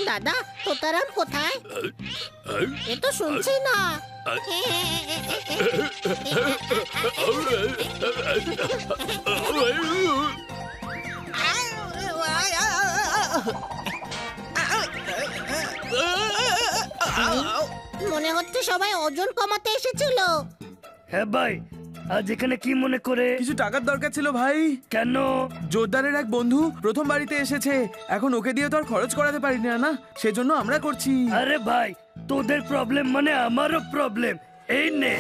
দাদা তোতারাম কোথায়? এ তো শুনছি না। মনে হচ্ছে সবাই ওজন কমাতে এসেছিল। হ্যাঁ ভাই, আজ এখানে কি মনে করে? কিছু টাকার দরকার ছিল ভাই। কেন? জোরদারের এক বন্ধু প্রথম বাড়িতে এসেছে, এখন ওকে দিয়ে তো আর খরচ করাতে পারি না, না সেজন্য আমরা করছি। আরে ভাই, তোদের প্রবলেম মানে আমারও প্রবলেম। এই নে।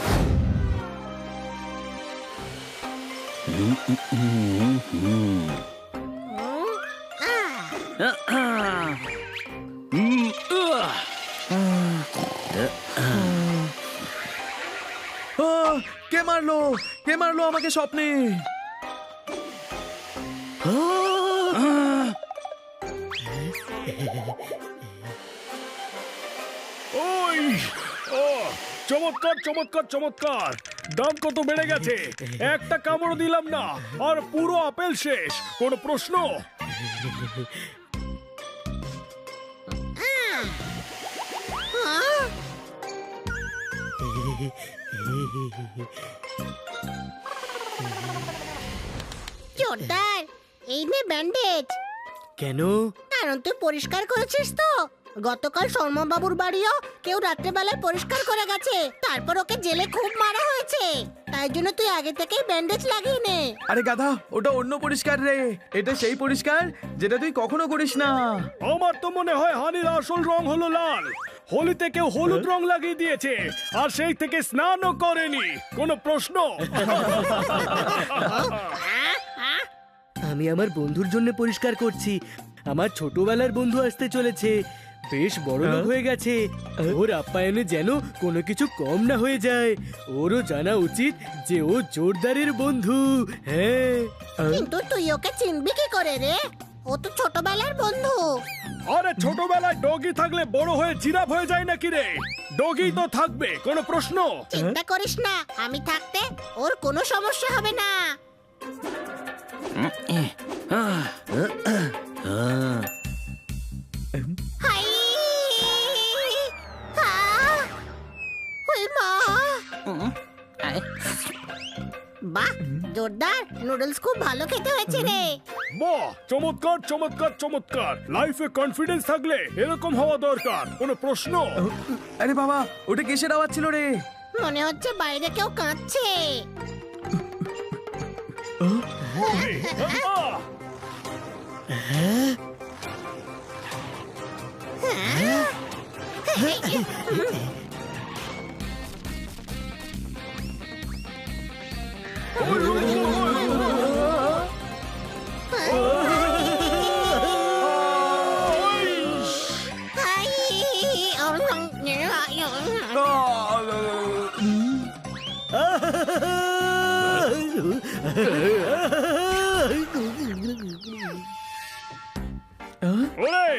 কে মারলো, কে মারলো আমাকে স্বপ্নে? ওই ও চমৎকার চমৎকার চমৎকার। দাম কত বেড়ে গেছে, একটা কামড় দিলাম না আর পুরো আপেল শেষ। কোনো প্রশ্ন? জোরদার, এই নে ব্যান্ডেজ। কেন? কারণ তুই পরিষ্কার করেছিস তো। গতকাল শর্মাবাবুর বাড়িও কেউ রাত্রেবেলায় পরিষ্কার করে গেছে, তারপর ওকে জেলে খুব মারা হয়েছে। তাই জন্য তুই আগে থেকেই ব্যান্ডেজ লাগিয়ে নে। আরে গাধা, ওটা অন্য পরিষ্কার রে, এটা সেই পরিষ্কার যেটা তুই কখনো করিস না। আমার তো মনে হয় হানির আসল রং হলো লাল। হোলিতে কেউ হলুদ রং লাগিয়ে দিয়েছে আর সেই থেকে স্নানও করেনি। কোনো প্রশ্ন? আমি আমার বন্ধুর জন্য পরিষ্কার করছি। আমার ছোটবেলার বন্ধু আসতে চলেছে, বেশ বড় লোক হয়ে গেছে। ওর আপ্যায়নে যেন কোনো কিছু কম না হয়ে যায়। ওরও জানা উচিত যে ও জোরদারের বন্ধু। হ্যাঁ, কিন্তু তুই ওকে চিনবি কি করে রে? ও তো ছোটবেলার বন্ধু। আরে ছোটবেলায় ডগি থাকলে বড় হয়ে জিরাফ হয়ে যায় নাকি রে? ডগি তো থাকবে। কোনো প্রশ্ন? চিন্তা করিস না, আমি থাকতে ওর কোনো সমস্যা হবে না। হাই! ওই মা! বাহ, জোরদার, নুডলস খুব ভালো খেতে হয়েছে রে। বাহ, চমৎকার চমৎকার চমৎকার। লাইফে কনফিডেন্স থাকলে এরকম হওয়া দরকার। কোনো প্রশ্ন? আরে বাবা, ওটা কিসের আওয়াজ ছিল রে? মনে হচ্ছে বাইরে কেউ কাঁদছে। আহ! হাই! ওরে,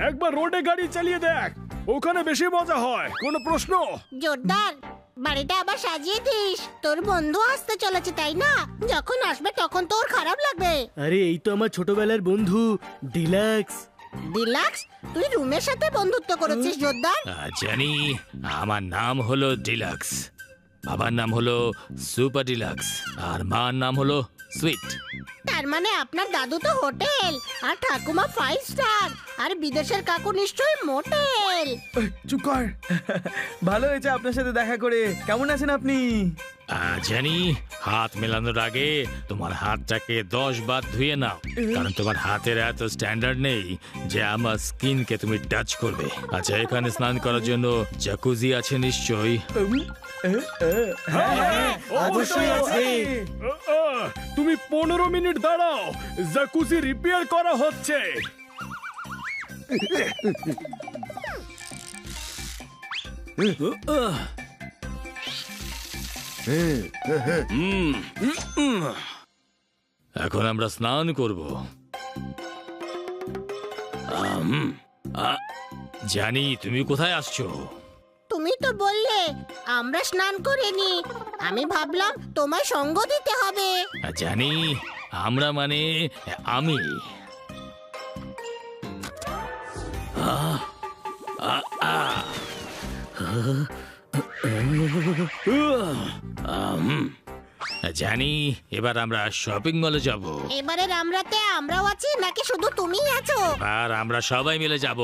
একবার রোডে গাড়ি চালিয়ে দেখ, ওখানে বেশি মজা হয়। কোনো প্রশ্ন? জোরদার, বাড়িটা আবার সাজিয়ে দিস। তোর বন্ধু আসতে চলেছে তাই না? যখন আসবে তখন তোর খারাপ লাগবে। আরে এই তো আমার ছোটবেলার বন্ধু ডিলাক্স। ডিলাক্স, তুই রুমের সাথে বন্ধুত্ব করেছিস জোরদার? জানি, আমার নাম হলো ডিলাক্স। বাবার নাম হলো সুপার ডিলাক্স আর মার নাম হলো সুইট। তার মানে আপনার দাদু তো হোটেল আর ঠাকুমা 5 স্টার আর বিদেশের কাকু নিশ্চয়ই মোটেল। চুপ কর। ভালো হয়েছে আপনার সাথে দেখা করে। কেমন আছেন আপনি? জানি, হাত মেলানোর আগে তোমার হাতটাকে 10 বার ধুয়ে নাও, কারণ তোমার হাতের এত স্ট্যান্ডার্ড নেই যে আমার স্কিনকে তুমি টাচ করবে। আচ্ছা, এখানে স্নান করার জন্য জাকুজি আছে নিশ্চয়ই? অবশ্যই আছে। তুমি 15 মিনিট দাঁড়াও, জাকুজি রিপেয়ার করা হচ্ছে। এখন আমরা স্নান করব। জানি, তুমি কোথায় আসছো? তুমি তো বললে আমরা স্নান করিনি। আমি ভাবলাম তোমায় সঙ্গ দিতে হবে। জানি, আমরা মানে আমি। জানি এবার আমরা শপিং মলে যাব এবারে রামরাতে আমরাও আছি নাকি শুধু তুমিই আছো? আর আমরা সবাই মিলে যাব,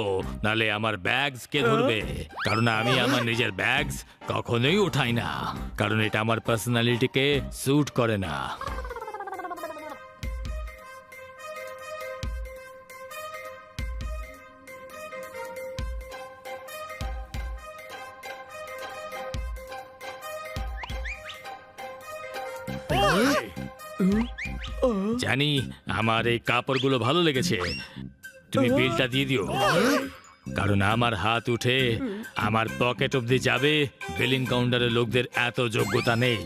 নালে আমার ব্যাগস কে ধরবে? কারণ আমি আমার নিজের ব্যাগস কখনোই উঠাই না, কারণ এটা আমার পার্সোনালিটিকে স্যুট করে না। জানি আমার এই কাপড়গুলো ভালো লেগেছে, তুমি বিলটা দিয়ে দিও। কারণ আমার হাত উঠে আমার পকেট অব্দি যাবে, বিলিং কাউন্টারের লোকদের এত যোগ্যতা নেই।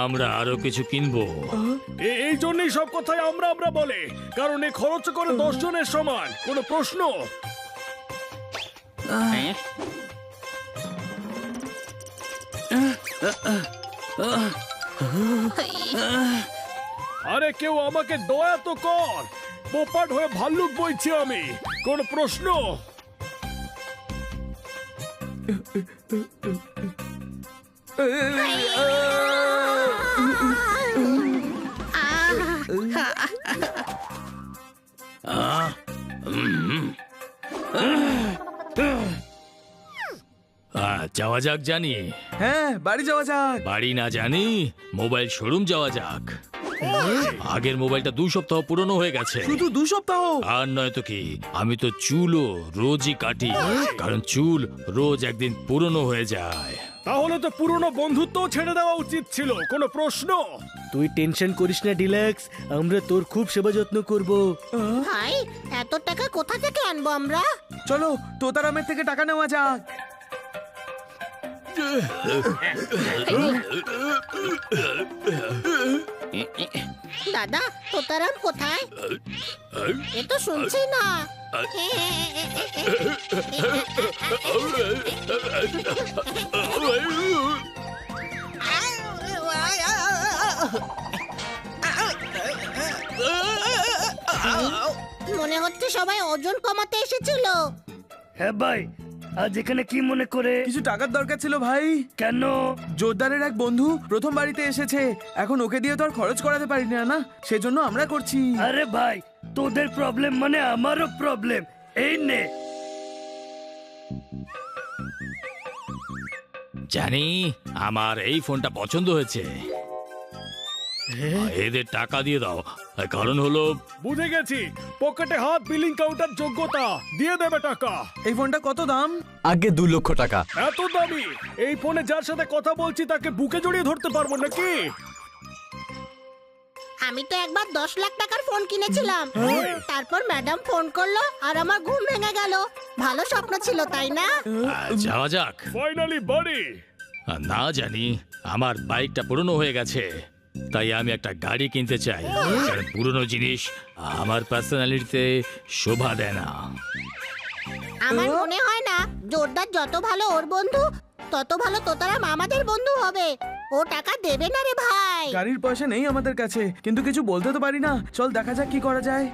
আমরা আরো কিছু কিনবো। এই জন্যই সব কথাই আমরা আমরা বলে, কারণ এ খরচ করে 10 জনের সমান। কোনো প্রশ্ন? আরে কেউ আমাকে দয়া তো কর, পোপাট হয়ে ভাল্লুক বইছি আমি। কোনো প্রশ্ন? যাওয়া যাক জানি, হ্যাঁ বাড়ি যাওয়া যাক। বাড়ি না জানি মোবাইল শোরুম যাওয়া যাক। আগের মোবাইলটা 2 সপ্তাহ পুরনো হয়ে গেছে। শুধু 2 সপ্তাহ? আর নয় তো কি, আমি তো চুলও রোজই কাটি, কারণ চুল রোজ একদিন পুরনো হয়ে যায়। তাহলে তো পুরনো বন্ধুত্ব ছেড়ে দেওয়া উচিত ছিল। কোনো প্রশ্ন? তুই টেনশন করিস না ডিলাক্স, আমরা তোর খুব সেবা যত্ন করব। ভাই এত টাকা কোথা থেকে আনবো আমরা? চলো তোতারামের থেকে টাকা নেওয়া যাক। দাদা তোতারাম কোথায়? এ তো শুনছি না। মনে হচ্ছে সবাই ওজন কমাতে এসেছিল। হ্যাঁ ভাই, আজ এখানে কি মনে করে? কিছু টাকার দরকার ছিল ভাই। কেন? জোরদারের এক বন্ধু প্রথম বাড়িতে এসেছে, এখন ওকে দিয়ে তো আর খরচ করাতে পারি না, সেজন্য আমরা করছি। আরে ভাই, তোদের প্রবলেম মানে আমারও প্রবলেম। এই নে। জানি আমার এই ফোনটা পছন্দ হয়েছে, এদের টাকা দিয়ে দাও। কারণ হলো বুঝে গেছি, পকেটে হাত, বিলিং কাউন্টার যোগ্যতা, দিয়ে দেবে টাকা। এই ফোনটা কত দাম? আগে 2 লক্ষ টাকা। এত দামি? এই ফোনে যার সাথে কথা বলছি তাকে বুকে জড়িয়ে ধরতে পারবো নাকি? আমি তো একবার 10 লাখ টাকার ফোন কিনেছিলাম, তারপর ম্যাডাম ফোন করলো আর আমার ঘুম ভেঙে গেল। ভালো স্বপ্ন ছিল তাই না? যাওয়া যাক। ফাইনালি বাড়ি। না জানি আমার বাইকটা পুরনো হয়ে গেছে, তাই আমি একটা গাড়ি কিনতে চাই, কারণ পুরনো জিনিস আমার পার্সোনালিটিতে শোভা দেয় না। আমার মনে হয় না জোরদার যত ভালো ওর বন্ধু, তত ভালো তোতারাম আমাদের বন্ধু হবে। ও টাকা দেবে না রে ভাই। গাড়ির পয়সা নেই আমাদের কাছে, কিন্তু কিছু বলতে তো পারি না। চল দেখা যাক কি করা যায়।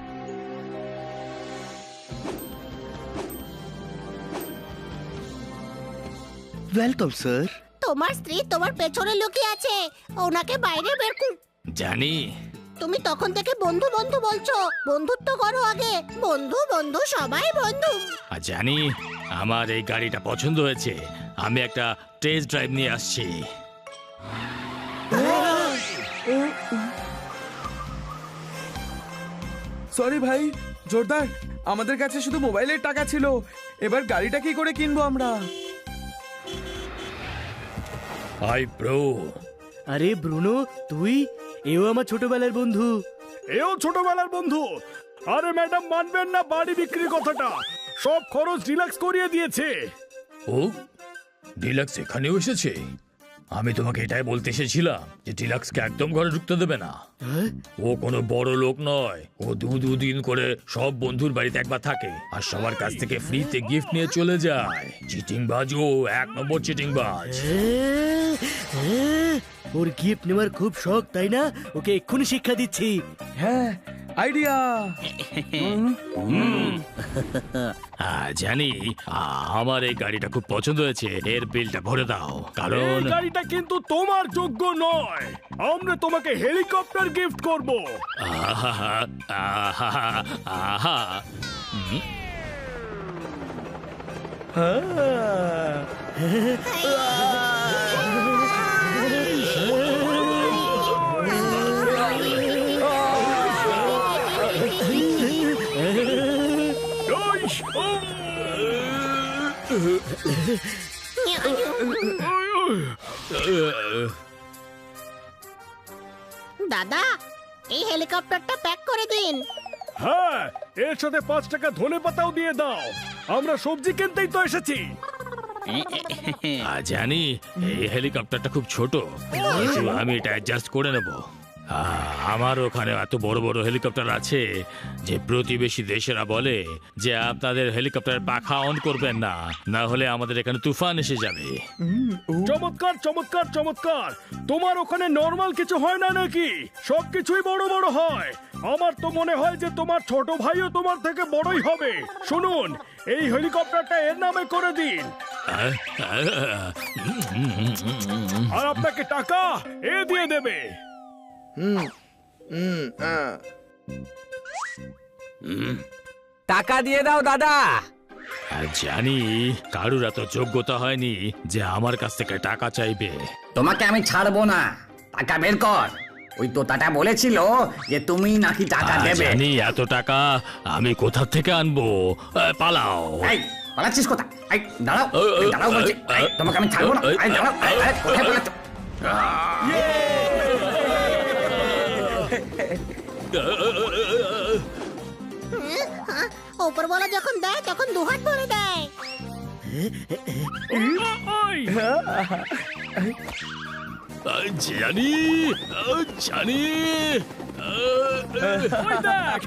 Welcome sir. তোমার স্ত্রী তোমার পেছনে লুকিয়ে আছে, ওনাকে বাইরে বের কর। জানি তুমি তখন থেকে বন্ধু বন্ধু বলছো, বন্ধুত্ব করো আগে। বন্ধু বন্ধু সবাই বন্ধু। জানি আমার এই গাড়িটা পছন্দ হয়েছে, আমি একটা টেস্ট ড্রাইভ নিয়ে আসছি। সরি ভাই জোরদার, আমাদের কাছে শুধু মোবাইলের টাকা ছিল, এবার গাড়িটা কি করে কিনবো আমরা? Hi bro. আরে ব্রুনো, তুই? এও আমার ছোটবেলার বন্ধু। এও ছোটবেলার বন্ধু। আরে ম্যাডাম মানবেন না বাড়ি বিক্রির কথাটা, সব খরচ ডিলাক্স করিয়ে দিয়েছে। ও ডিলাক্স এখানেও এসেছে? আমি তোমাকে এটাই বলতে এসেছিলাম যে ডিলাক্সকে একদম ঘরে ঢুকতে দেবে না। ও কোনো বড় লোক নয়, ও দুদিন করে সব বন্ধুর বাড়িতে একবার থাকে আর সবার কাছ থেকে ফ্রিতে গিফট নিয়ে চলে যায়। চিটিংবাজ ও, 1 নম্বর চিটিংবাজ। ওর গিফট নেওয়ার খুব শখ তাই না? ওকে এক্ষুনি শিক্ষা দিচ্ছি। হ্যাঁ, আইডিয়া। জানি আমার এই গাড়িটা খুব পছন্দ হয়েছে, এর বিলটা ভরে দাও, কারণ এই গাড়িটা কিন্তু তোমার যোগ্য নয়। আমরা তোমাকে হেলিকপ্টার গিফট করব। আহা আহা আহা ইস, দাদা, এই হেলিকপ্টারটা প্যাক করে দিন। হ্যাঁ, এর সাথে 5 টাকা ধনে পাতাও দিয়ে দাও। আমরা সবজি কিনতেই তো এসেছি। জানি এই হেলিকপ্টারটা খুব ছোট, কিন্তু আমি এটা অ্যাডজাস্ট করে নেব। আমার ওখানে এত বড় বড় হেলিকপ্টার আছে যে প্রতিবেশী দেশেরা বলে যে আপনাদের হেলিকপ্টারের পাখা অন করবেন না, না হলে আমাদের এখানে তুফান এসে যাবে। চমৎকার চমৎকার চমৎকার। তোমার ওখানে নরমাল কিছু হয় না নাকি? সবকিছুই বড় বড় হয়। আমার তো মনে হয় যে তোমার ছোট ভাইও তোমার থেকে বড়ই হবে। শুনুন, এই হেলিকপ্টারটা এর নামে করে দিন, আর আপনাকে টাকা এ দিয়ে দেবে। টাকা দিয়ে দাও দাদা। জানি কারুর এত যোগ্যতা হয়নি যে আমার কাছ থেকে টাকা চাইবে। তোমাকে আমি ছাড়বো না, টাকা বের কর। ওই তোতাটা বলেছিল যে তুমি নাকি টাকা দেবে। জানি এত টাকা আমি কোথা থেকে আনবো। পালাও। এই পালাচ্ছিস কোথায়? এই দাঁড়াও, এই দাঁড়াও বলছি। এই, তোমাকে আমি ছাড়বো না। এই দাঁড়াও, এই, কোথায় পালাচ্ছ? ওপরওয়ালা যখন দেয় তখন দুহাত ভরে দেয়। ওই, জানি জানি ওই দেখ।